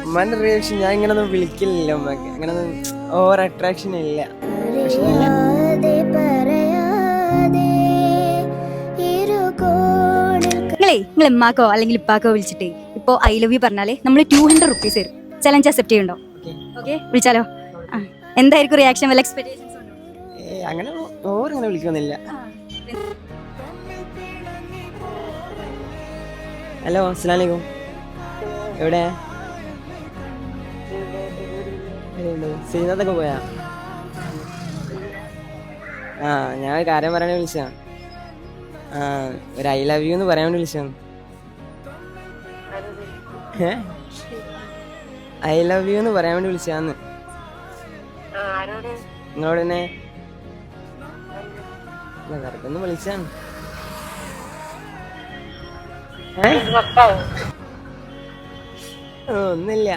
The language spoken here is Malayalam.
ഉമ്മാന്റെ റിയാക്ഷൻ ഞാൻ ഇങ്ങനെ ഒന്നും വിളിക്കില്ല ഉമ്മക്ക്, അങ്ങനെ ഓവർ അട്രാക്ഷൻ ഇല്ല. പ്രശ്നമില്ല. നിങ്ങൾ എമ്മാക്കോ അല്ലെങ്കിൽ ഇപ്പാക്കോ വിളിച്ചിട്ടേ ഇപ്പൊ ഐ ലവ് യു പറഞ്ഞാലേ നമ്മൾ 200 റുപ്പീസ് തരും. ചലഞ്ച് അക്സെപ്റ്റ് ചെയ്യണ്ടോ? ഓക്കെ, വിളിച്ചാലോ? എന്തായിരിക്കും റിയാക്ഷൻ? വല്ല എക്സ്പെക്ടേഷൻസ് ഉണ്ടോ? അങ്ങനെ ഓവർ അങ്ങനെ വിളിക്കുന്നില്ല. ഹലോ, അസ്സലാമു അലൈക്കും. എവിടെ ശ്രീനാഥൊക്കെ പോയാ? ഞാൻ ഒരു കാര്യം പറയാൻ വിളിച്ചാ. ഒരു ഐ ലവ് യു എന്ന് പറയാൻ വേണ്ടി വിളിച്ചാണ്. ഐ ലവ് യു എന്ന് പറയാൻ വേണ്ടി വിളിച്ചാന്ന്. നിങ്ങളോട് തന്നെ വെറുതെ ഒന്ന് വിളിച്ചാണ്. ഒന്നുമില്ല.